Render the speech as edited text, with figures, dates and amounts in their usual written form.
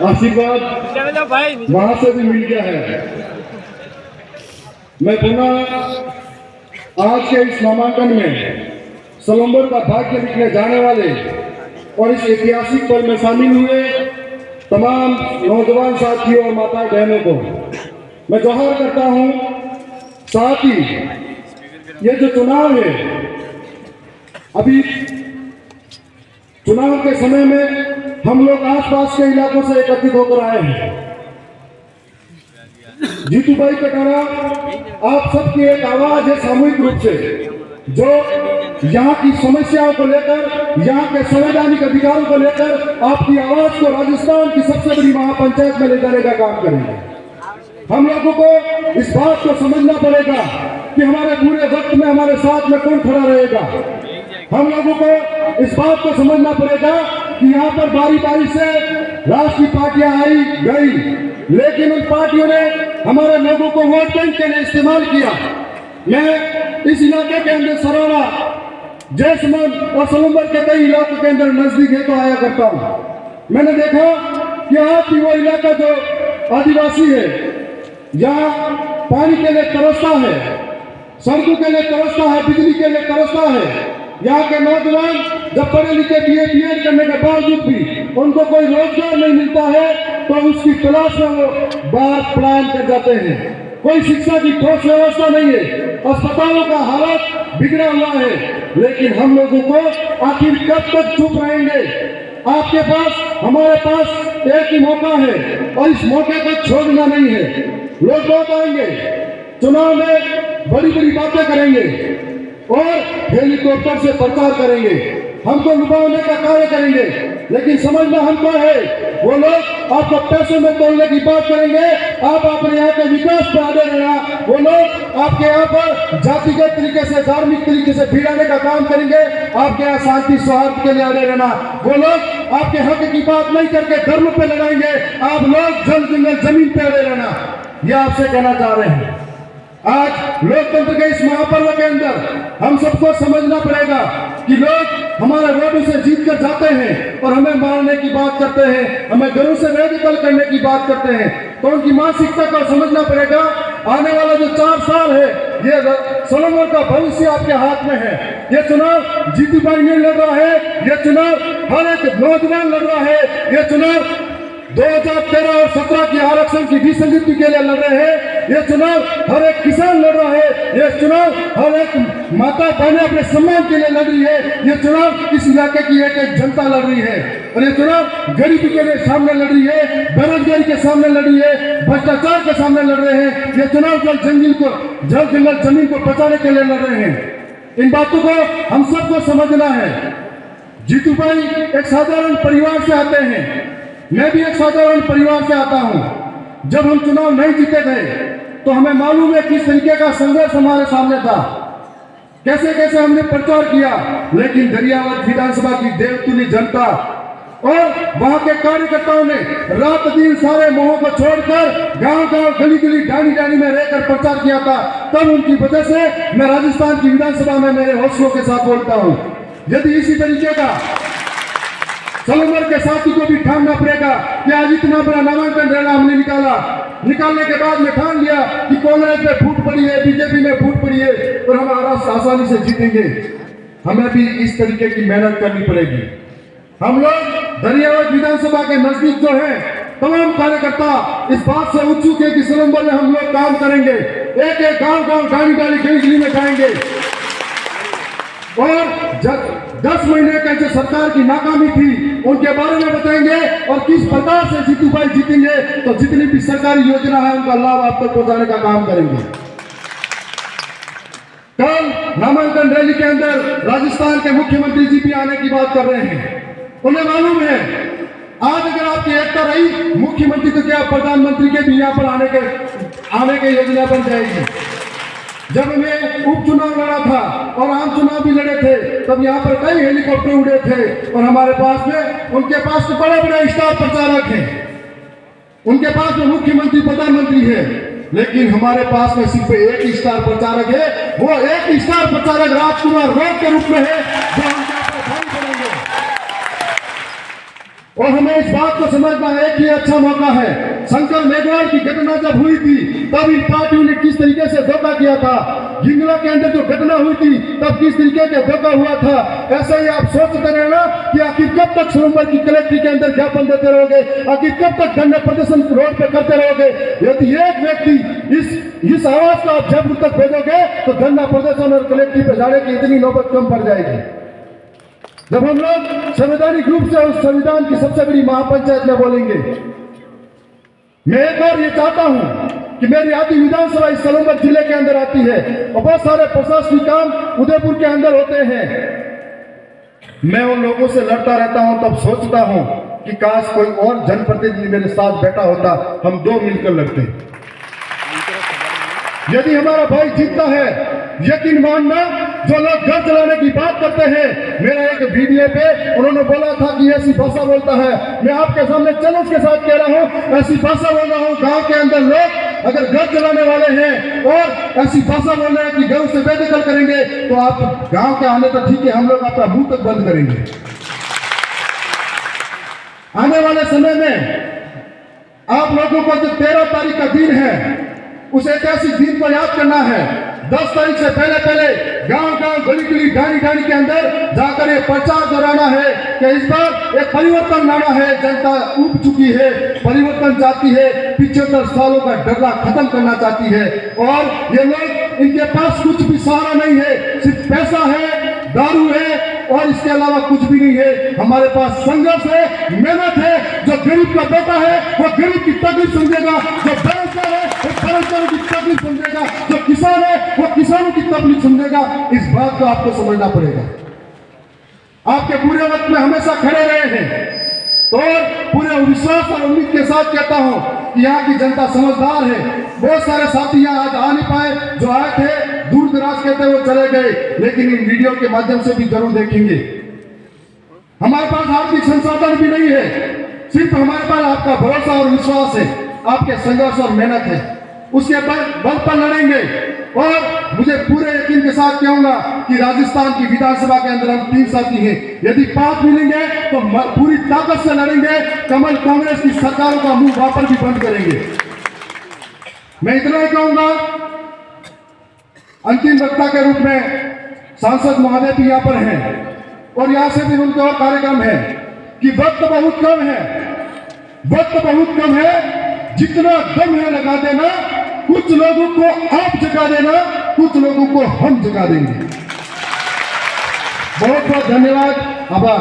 आशीर्वाद वहां से भी मिल गया है। मैं पुनः आज के इस नामांकन में सलम्बर का भाग्य लिखने जाने वाले और इस ऐतिहासिक पल में शामिल हुए तमाम नौजवान साथियों और माता बहनों को मैं जोहार करता हूं। साथ ही ये जो चुनाव है, अभी चुनाव के समय में हम लोग आसपास के इलाकों से एकत्रित होकर आए हैं। जीतू भाई कटारा आप सबकी एक आवाज है सामूहिक रूप से, जो यहाँ की समस्याओं को लेकर, यहाँ के संवैधानिक अधिकारों को लेकर आपकी आवाज को राजस्थान की सबसे बड़ी महापंचायत में ले जाने का काम करेंगे। हम लोगों को इस बात को समझना पड़ेगा कि हमारे बुरे वक्त में हमारे साथ में कौन खड़ा रहेगा। हम लोगों को इस बात को समझना पड़ेगा कि यहाँ पर बारी बारी से राष्ट्रीय पार्टियां आई गई, लेकिन उन पार्टियों ने हमारे लोगों को वोट बैंक के लिए इस्तेमाल किया। मैं इस इलाके के अंदर सरारा, जैसमंद और सलम्बर के कई इलाकों के अंदर नजदीक है तो आया करता हूँ। मैंने देखा कि आप भी वो इलाका जो आदिवासी है, यहाँ पानी के लिए तरसता है, सड़कों के लिए तरसता है, बिजली के लिए तरसता है। यहाँ के नौजवान जब पढ़े लिखे BA करने के बावजूद भी उनको कोई रोजगार नहीं मिलता है तो उसकी तलाश में वो बाहर पलायन कर जाते हैं। कोई शिक्षा की ठोस व्यवस्था नहीं है, अस्पतालों का हालत बिगड़ा हुआ है, लेकिन हम लोगों को आखिर कब तक चुप रहेंगे। आपके पास, हमारे पास एक ही मौका है और इस मौके को छोड़ना नहीं है। लोग बहुत आएंगे, चुनाव में बड़ी बड़ी बातें करेंगे और हेलीकॉप्टर से प्रचार करेंगे, हमको लुभावने का कार्य करेंगे, लेकिन समझना हमको है वो लोग आपको पैसों में तोड़ने की बात करेंगे। आप अपने यहाँ के विकास पर आगे रहना, वो लोग आपके यहाँ पर जातिगत तरीके से, धार्मिक तरीके से भिड़ाने का काम करेंगे। आपके यहाँ शांति सौहार्द के लिए आगे रहना, वो लोग आपके हक की बात नहीं करके धर्म पे लड़ाएंगे। आप लोग जल जंगल जमीन पे आगे रहना, यह आपसे कहना चाह रहे हैं। आज लोकतंत्र के इस महापर्व के अंदर हम सबको समझना पड़ेगा कि लोग हमारे वोटों से जीत कर जाते हैं और हमें मारने की बात करते हैं, हमें घरों से रेडिकल करने की बात करते हैं, तो उनकी मानसिकता को समझना पड़ेगा। आने वाला जो 4 साल है, ये सलम्बर का भविष्य आपके हाथ में है। ये चुनाव जीतू भाई नहीं लड़ रहा है, ये चुनाव हर एक नौजवान लड़ रहा है। ये चुनाव 2013 और 17 की आरक्षण की विसंगति के लिए लड़ रहे हैं। ये चुनाव हर एक किसान लड़ रहा है, ये चुनाव हर एक माता बहनें अपने सम्मान के लिए लड़ रही है। ये चुनाव इस इलाके की एक जनता लड़ रही है और ये चुनाव गरीबी के लिए सामने लड़ रही है, बेरोजगारी के सामने लड़ रही है, भ्रष्टाचार के सामने लड़ रहे हैं। ये चुनाव जल जंगल जमीन को बचाने के लिए लड़ रहे हैं। इन बातों को हम सबको समझना है। जीतू भाई एक साधारण परिवार से आते हैं, मैं भी एक साधारण परिवार से आता हूं। जब हम चुनाव नहीं जीते थे तो हमें मालूम है किस तरीके का संघर्ष हमारे सामने था, कैसे कैसे हमने प्रचार किया, लेकिन दरियावत विधानसभा की देवतुल्य जनता और वहां के कार्यकर्ताओं ने रात दिन सारे मोहों को छोड़कर गांव गांव गली गली डानी डानी में रहकर प्रचार किया था। तब उनकी वजह से मैं राजस्थान की विधानसभा में मेरे हौसलों के साथ बोलता हूं। यदि इसी तरीके का सलम्बर के साथी को भी ठानना पड़ेगा कि आज इतना बड़ा नामांकन रैला हमने निकालने के बाद में ठान लिया कि कांग्रेस में फूट पड़ी है, बीजेपी में फूट पड़ी है और हम आसानी से जीतेंगे। हमें भी इस तरीके की मेहनत करनी पड़ेगी। हम लोग दरियावत विधानसभा के नजदीक जो है तमाम कार्यकर्ता इस बात से उत्सुक है कि सलम्बर में हम लोग काम करेंगे, एक एक गांव गांव डाली डाली गली गली में जाएंगे और 10 महीने का जो सरकार की नाकामी थी उनके बारे में बताएंगे और किस प्रकार से जीतू भाई जीतेंगे। तो जितनी भी सरकारी योजना है उनका लाभ आप तक पहुंचाने का काम करेंगे। कल नामांकन रैली के अंदर राजस्थान के मुख्यमंत्री जी भी आने की बात कर रहे हैं। उन्हें मालूम है आज अगर आपकी एकता रही मुख्यमंत्री तो क्या प्रधानमंत्री के भी यहाँ पर आने की योजना बन जाएगी। जब हमें उपचुनाव लड़ा था और आम चुनाव भी लड़े थे तब यहाँ पर कई हेलीकॉप्टर उड़े थे और हमारे पास में उनके पास तो बड़े बड़े स्टार प्रचारक हैं, उनके पास में मुख्यमंत्री प्रधानमंत्री है, लेकिन हमारे पास में सिर्फ एक ही स्टार प्रचारक है। वो एक ही स्टार प्रचारक राजकुमार रोड के रूप में है जो हम भारी करेंगे। और हमें इस बात को समझना है कि अच्छा मौका है। शंकर मेघवाल की घटना जब हुई थी तब इन पार्टियों ने किस तरीके से धोखा किया था। हिंगला के अंदर जो घटना हुई थी तब किस तरीके का धोखा हुआ था। ऐसे ही आप सोचते रहना कि आखिर कब तक सोमवार की कलेक्ट्री के अंदर ज्ञापन देते रहोगे, आखिर कब तक धरना प्रदर्शन रोड पे करते रहोगे। यदि एक व्यक्ति इस आवाज को आप जयपुर तक भेजोगे तो धरना प्रदर्शन और कलेक्ट्री पे जाने की इतनी नौबत कम पड़ जाएगी। जब हम लोग संवैधानिक रूप से उस संविधान की सबसे बड़ी महापंचायत में बोलेंगे, मैं एक बार ये चाहता हूं कि मेरी आधी विधानसभा इस सोलंबर जिले के अंदर आती है और बहुत सारे प्रशासनिक काम उदयपुर के अंदर होते हैं। मैं उन लोगों से लड़ता रहता हूं तब सोचता हूं कि काश कोई और जनप्रतिनिधि मेरे साथ बैठा होता, हम दो मिलकर लड़ते। यदि हमारा भाई जीतता है, यकीन मानना जो लोग घर चलाने की बात करते हैं, मेरा एक वीडियो पे उन्होंने बोला था कि ऐसी भाषा बोलता है। मैं आपके सामने चैलेंज के साथ कह रहा हूं, ऐसी भाषा बोल रहा हूं। गांव के अंदर लोग अगर घर चलाने वाले हैं और ऐसी भाषा बोल रहे हैं कि घर से बेदखल करेंगे तो आप गांव के आने तक ठीक है, हम लोग अपना मुंह तक बंद करेंगे। आने वाले समय में आप लोगों को जो 13 तारीख का दिन है उस ऐतिहासिक दिन को याद करना है। 10 तारीख से पहले गांव गली गली ढाणी के अंदर जाकर ये प्रचार दोहराना है कि इस बार एक परिवर्तन लाना है। जनता उब चुकी है, परिवर्तन चाहती है, 75 सालों का डरना खत्म करना चाहती है। और ये लोग, इनके पास कुछ भी सहारा नहीं है, सिर्फ पैसा है, दारू है और इसके अलावा कुछ भी नहीं है। हमारे पास संघर्ष है, मेहनत है। जो गरीब का बेटा है वो गरीब की तकलीफ समझेगा, जो बेरोजगार है वो बेरोजगारों की तकलीफ समझेगा, जो किसान है वो किसानों की तकलीफ समझेगा। इस बात को आपको समझना पड़ेगा। आपके पूरे वक्त में हमेशा खड़े रहे हैं तो पूरे विश्वास और उम्मीद के साथ कहता हूं कि यहाँ की जनता समझदार है। बहुत सारे साथी यहाँ आज आ नहीं पाए, जो आए थे दूर दराज के थे वो चले गए, लेकिन इन वीडियो के माध्यम से भी जरूर देखेंगे। हमारे पास आर्थिक संसाधन भी नहीं है, सिर्फ हमारे पास आपका भरोसा और विश्वास है, आपके संघर्ष और मेहनत है, उसके बल पर लड़ेंगे। और मुझे पूरे यकीन के साथ कहूंगा कि राजस्थान की विधानसभा के अंदर हम 3 साथी हैं, यदि 5 मिलेंगे तो पूरी ताकत से लड़ेंगे। कमल कांग्रेस की सरकारों का मुंह वहां पर भी बंद करेंगे। मैं इतना ही कहूंगा, अंतिम वक्ता के रूप में सांसद महोदय भी यहाँ पर हैं और यहाँ से भी उनके और कार्यक्रम है कि वक्त बहुत कम है, वक्त बहुत कम है, जितना दम है लगा देना। कुछ लोगों को आप जगा देना, कुछ लोगों को हम जगा देंगे। बहुत बहुत धन्यवाद, आभार।